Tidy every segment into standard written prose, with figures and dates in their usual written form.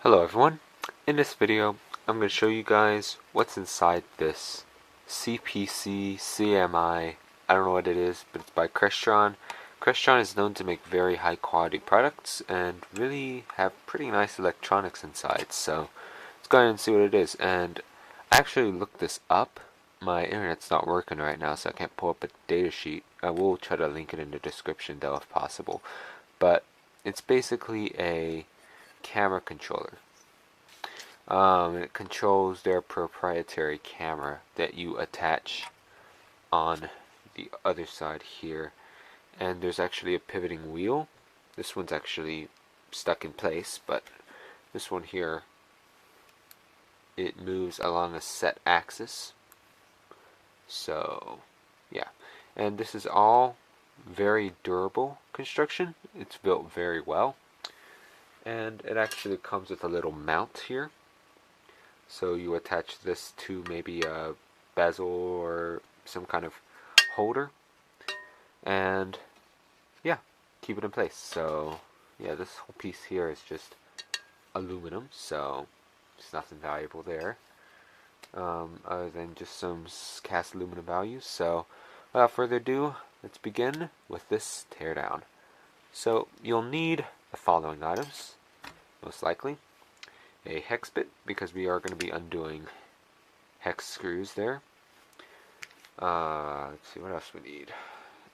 Hello everyone. In this video I'm going to show you guys what's inside this CPC CMI. I don't know what it is, but it's by Crestron. Crestron is known to make very high quality products and really have pretty nice electronics inside, so let's go ahead and see what it is. And I actually looked this up. My internet's not working right now, so I can't pull up a data sheet. I will try to link it in the description though if possible, but it's basically a camera controller. It controls their proprietary camera that you attach on the other side here, and there's actually a pivoting wheel. This one's actually stuck in place, but this one here, it moves along a set axis. So yeah, and this is all very durable construction. It's built very well, and it actually comes with a little mount here. So you attach this to maybe a bezel or some kind of holder, and yeah, keep it in place. So yeah, this whole piece here is just aluminum, so there's nothing valuable there, other than just some cast aluminum values. So without further ado, let's begin with this teardown. So you'll need the following items, most likely. A hex bit, because we are going to be undoing hex screws there. Let's see what else we need.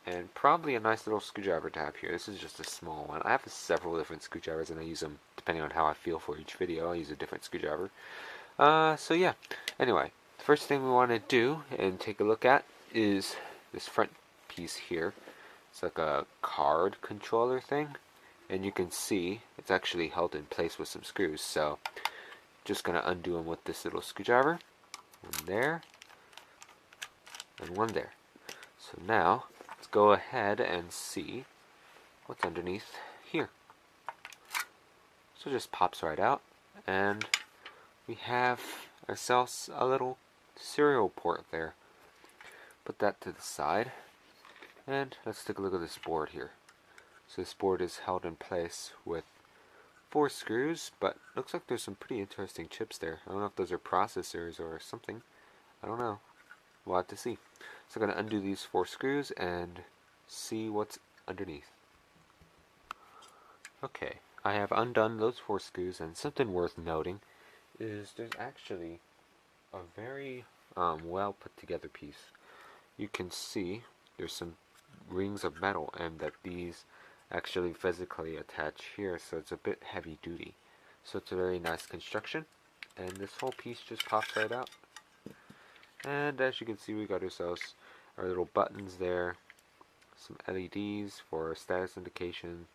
And probably a nice little screwdriver tab here. This is just a small one. I have several different screwdrivers and I use them depending on how I feel for each video. I use a different screwdriver. So yeah. Anyway, the first thing we want to do and take a look at is this front piece here. It's like a card controller thing. And you can see it's actually held in place with some screws, so just going to undo them with this little screwdriver. One there, and one there. So now, let's go ahead and see what's underneath here. So it just pops right out, and we have ourselves a little serial port there. Put that to the side, and let's take a look at this board here. So this board is held in place with 4 screws, but looks like there's some pretty interesting chips there. I don't know if those are processors or something. I don't know. We'll have to see. So I'm going to undo these 4 screws and see what's underneath. Okay, I have undone those 4 screws, and something worth noting is there's actually a very well put together piece. You can see there's some rings of metal, and that these actually physically attach here, so it's a bit heavy duty. So it's a very nice construction, and this whole piece just pops right out. And as you can see, we got ourselves our little buttons there, some LEDs for status indication,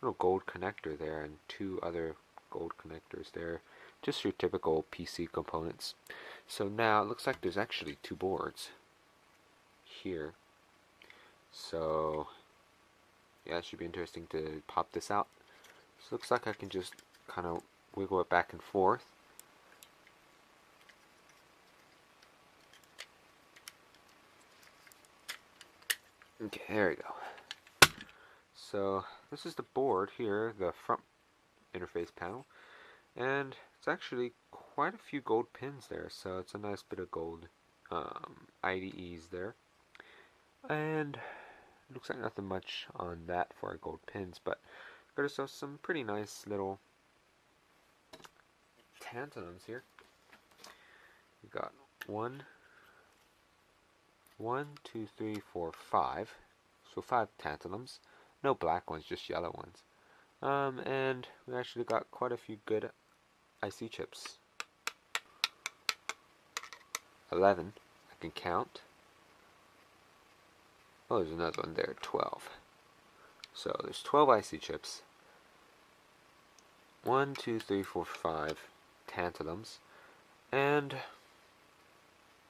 little gold connector there, and 2 other gold connectors there. Just your typical PC components. So now it looks like there's actually 2 boards here. So yeah, it should be interesting to pop this out. So it looks like I can just kind of wiggle it back and forth. Okay, there we go. So this is the board here, the front interface panel, and it's actually quite a few gold pins there, so it's a nice bit of gold IDEs there. And looks like nothing much on that for our gold pins, but got ourselves some pretty nice little tantalums here. We got 1, 2, 3, 4, 5. So 5 tantalums. No black ones, just yellow ones. And we actually got quite a few good IC chips. 11, I can count. Oh, there's another one there, 12. So there's 12 IC chips, 1, 2, 3, 4, 5 tantalums, and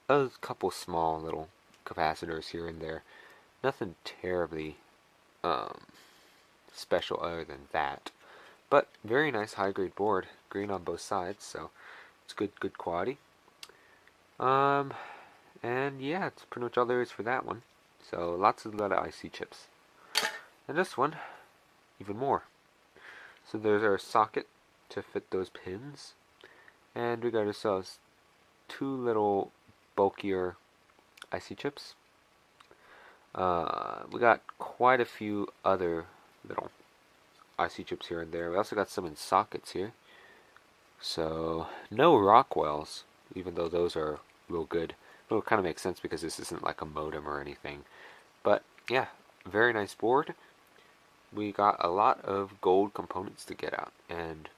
a couple small little capacitors here and there. Nothing terribly special other than that. But very nice high-grade board, green on both sides, so it's good quality. And yeah, that's pretty much all there is for that one. So lots of little IC chips. And this one, even more. So there's our socket to fit those pins. And we got ourselves two little bulkier IC chips. We got quite a few other little IC chips here and there. We also got some in sockets here. So, no Rockwells, even though those are real good. Well, it kind of makes sense because this isn't like a modem or anything. But, yeah, very nice board. We got a lot of gold components to get out, and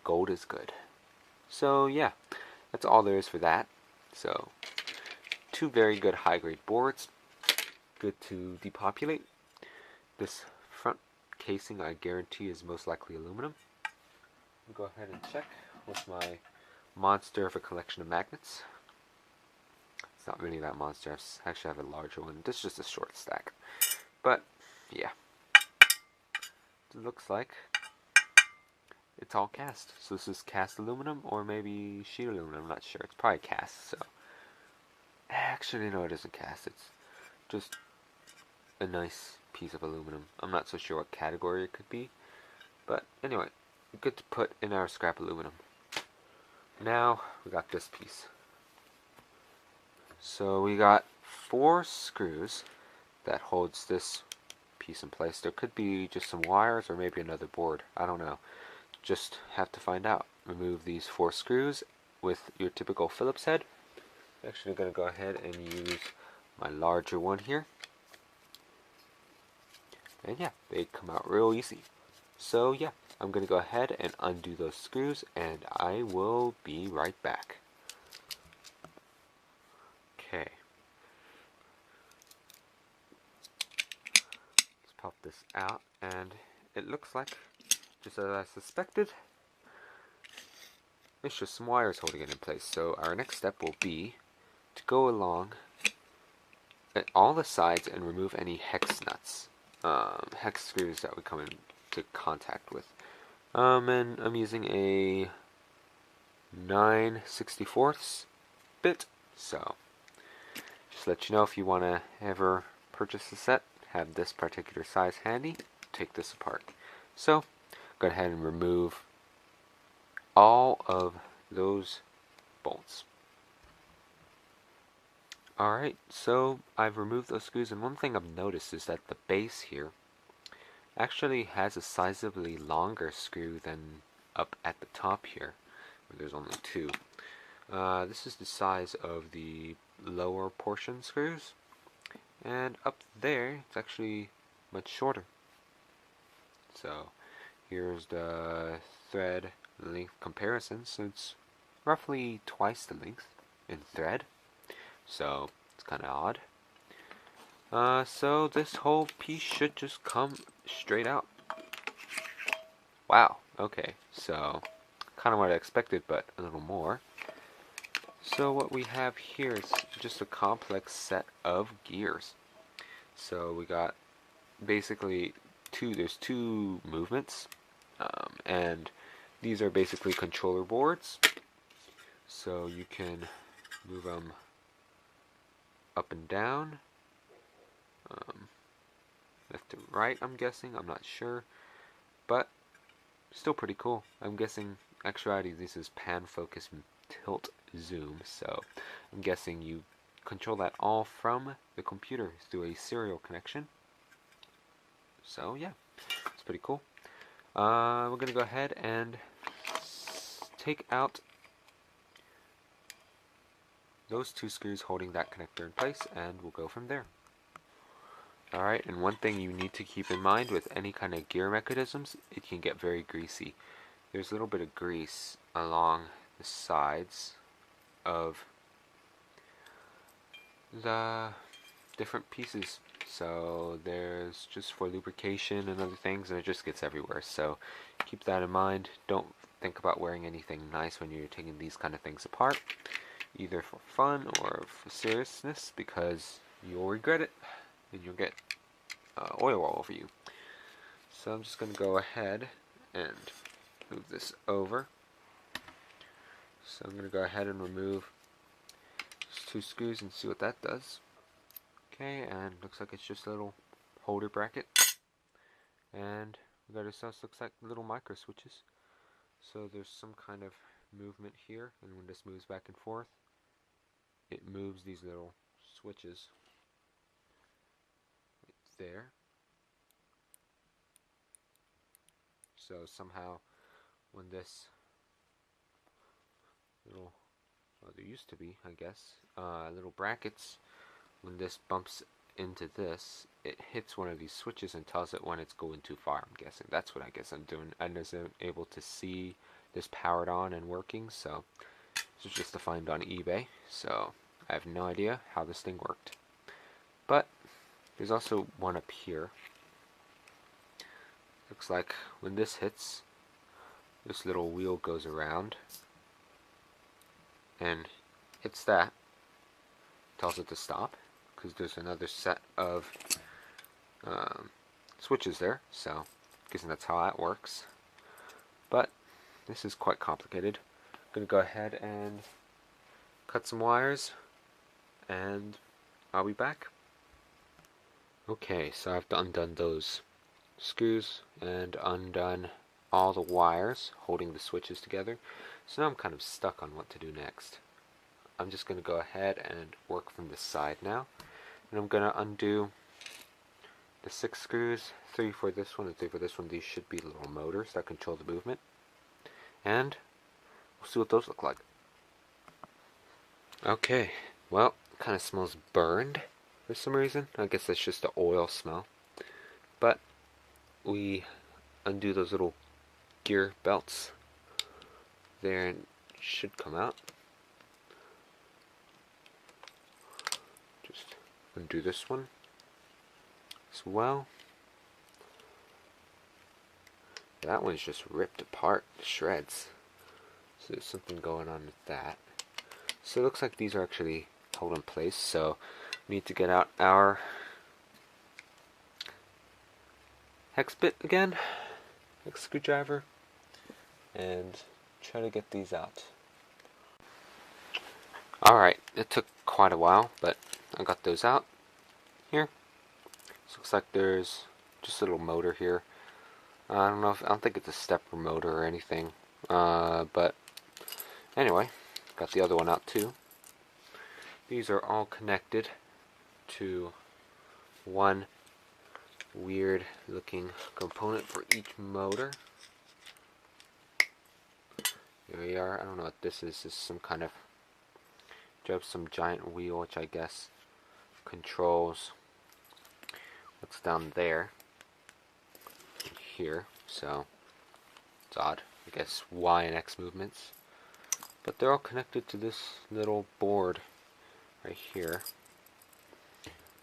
gold is good. So, yeah, that's all there is for that. So, two very good high-grade boards. Good to depopulate. This front casing, I guarantee, is most likely aluminum. I'll go ahead and check with my monster of a collection of magnets. It's not really that monster. I actually have a larger one. This is just a short stack. But, yeah. It looks like it's all cast. So this is cast aluminum or maybe sheet aluminum. I'm not sure. It's probably cast. So actually, no, it isn't cast. It's just a nice piece of aluminum. I'm not so sure what category it could be. But anyway, good to put in our scrap aluminum. Now we got this piece. So we got 4 screws that holds this piece in place. There could be just some wires or maybe another board. I don't know. Just have to find out. Remove these 4 screws with your typical Phillips head. I'm actually going to go ahead and use my larger one here. And yeah, they come out real easy. So yeah, I'm going to go ahead and undo those screws and I will be right back. Okay. Let's pop this out and it looks like, just as I suspected, it's just some wires holding it in place. So our next step will be to go along at all the sides and remove any hex nuts, hex screws that we come into contact with. And I'm using a 9/64 bit, so just let you know if you want to ever purchase a set, have this particular size handy, take this apart. So go ahead and remove all of those bolts. Alright, so I've removed those screws, and one thing I've noticed is that the base here actually has a sizably longer screw than up at the top here, where there's only 2. This is the size of the lower portion screws, and up there it's actually much shorter. So here's the thread length comparison, so it's roughly twice the length in thread. So it's kind of odd. So this whole piece should just come straight out. Wow, okay, so kind of what I expected, but a little more. So what we have here is just a complex set of gears. So we got basically there's 2 movements, and these are basically controller boards. So you can move them up and down, left to right, I'm guessing. I'm not sure, but still pretty cool. I'm guessing, actuality, this is pan, focus, tilt, zoom, so I'm guessing you control that all from the computer through a serial connection. So yeah, it's pretty cool. We're going to go ahead and take out those 2 screws holding that connector in place, and we'll go from there. Alright, and one thing you need to keep in mind with any kind of gear mechanisms, it can get very greasy. There's a little bit of grease along the sides of the different pieces. So there's just for lubrication and other things, and it just gets everywhere. So keep that in mind. Don't think about wearing anything nice when you're taking these kind of things apart, either for fun or for seriousness, because you'll regret it and you'll get oil all over you. So I'm just going to go ahead and move this over. So I'm going to go ahead and remove these 2 screws and see what that does. Okay, and looks like it's just a little holder bracket. And we got ourselves, looks like little micro switches. So there's some kind of movement here, and when this moves back and forth, it moves these little switches right there. So somehow when this little, well, there used to be, I guess, little brackets, when this bumps into this, it hits one of these switches and tells it when it's going too far, I'm guessing. That's what I guess I'm doing. I wasn't able to see this powered on and working, so this was just a find on eBay, so I have no idea how this thing worked. But there's also one up here. Looks like when this hits, this little wheel goes around and hits that, tells it to stop, because there's another set of switches there, so I'm guessing that's how that works. But this is quite complicated. I'm going to go ahead and cut some wires, and I'll be back. Okay, so I've undone those screws and undone all the wires holding the switches together. So now I'm kind of stuck on what to do next. I'm just going to go ahead and work from this side now. And I'm going to undo the 6 screws, 3 for this one and 3 for this one. These should be little motors that control the movement. And we'll see what those look like. Okay, well, it kind of smells burned for some reason. I guess that's just the oil smell. But we undo those little gear belts there and it should come out. Just undo this one as well. That one's just ripped apart to shreds. So there's something going on with that. So it looks like these are actually held in place, so we need to get out our hex bit again, hex screwdriver, and try to get these out. Alright, it took quite a while, but I got those out here. So looks like there's just a little motor here. I don't think it's a stepper motor or anything, but anyway, got the other one out too. These are all connected to one weird looking component for each motor. Here we are. I don't know what this is. This is some kind of some giant wheel, which I guess controls what's down there here. So it's odd. I guess Y and X movements. But they're all connected to this little board right here.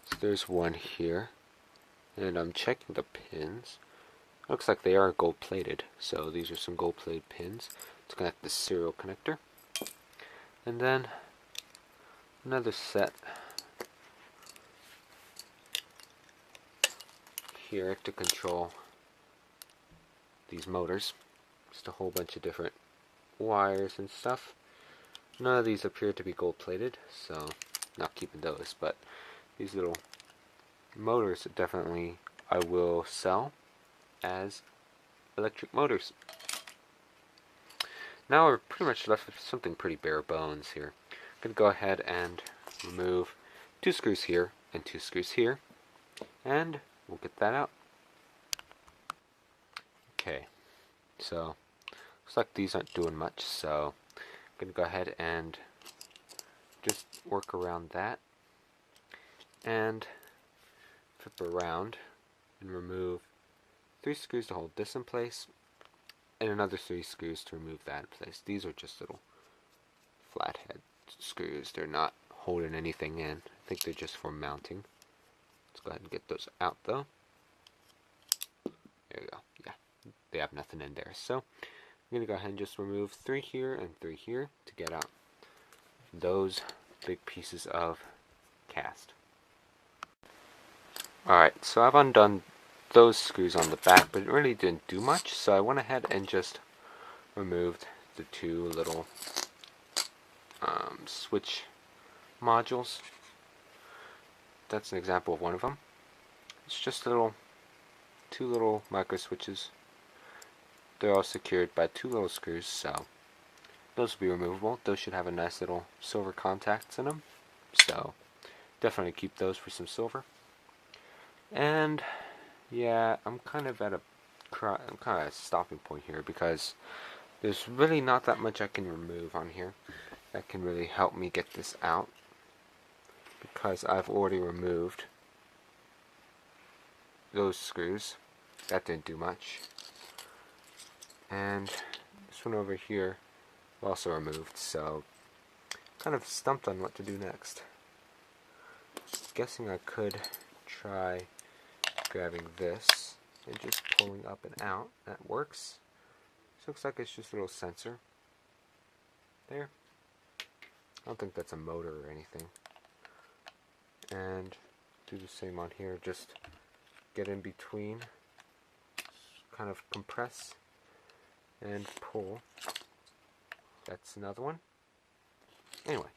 So there's one here. And I'm checking the pins. Looks like they are gold plated. So these are some gold plated pins to connect the serial connector. And then another set here to control these motors. Just a whole bunch of different wires and stuff. None of these appear to be gold plated, so not keeping those, but these little motors definitely I will sell as electric motors. Now we're pretty much left with something pretty bare bones here. I'm going to go ahead and remove 2 screws here and 2 screws here, and we'll get that out. Okay, so looks like these aren't doing much, so I'm going to go ahead and just work around that and flip around and remove 3 screws to hold this in place and another 3 screws to remove that in place. These are just little flathead screws. They're not holding anything in. I think they're just for mounting. Let's go ahead and get those out though. There we go. Yeah, they have nothing in there. So I'm going to go ahead and just remove 3 here and 3 here to get out those big pieces of cast. Alright, so I've undone those screws on the back, but it really didn't do much, so I went ahead and just removed the 2 little switch modules. That's an example of one of them. It's just 2 little micro switches they're all secured by 2 little screws, so those will be removable. Those should have a nice little silver contacts in them, so definitely keep those for some silver. And yeah, I'm kind of at a stopping point here because there's really not that much I can remove on here that can really help me get this out, because I've already removed those screws. That didn't do much. And this one over here also removed, so kind of stumped on what to do next. Guessing I could try grabbing this and just pulling up and out. That works. This looks like it's just a little sensor there. I don't think that's a motor or anything. And do the same on here, just get in between, kind of compress and pull. That's another one. Anyway,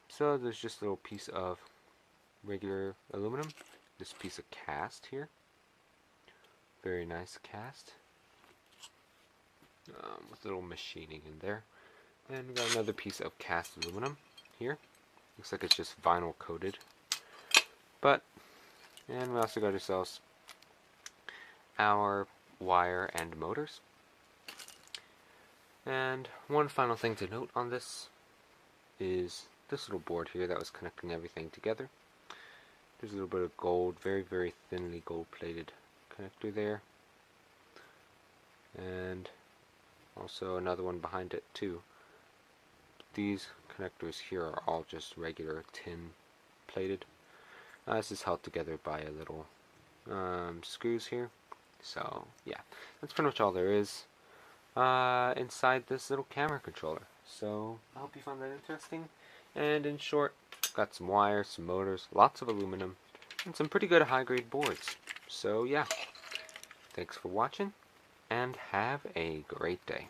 so there's just a little piece of regular aluminum, this piece of cast here, very nice cast, with a little machining in there, and we got another piece of cast aluminum here. Looks like it's just vinyl coated, and we also got ourselves our wire and motors. And one final thing to note on this is this little board here that was connecting everything together. There's a little bit of gold, very, very thinly gold plated connector there. And also another one behind it too. These connectors here are all just regular tin plated. This is held together by a little screws here. So yeah, that's pretty much all there is inside this little camera controller. So I hope you found that interesting. And in short, got some wires, some motors, lots of aluminum, and some pretty good high-grade boards. So yeah, thanks for watching, and have a great day.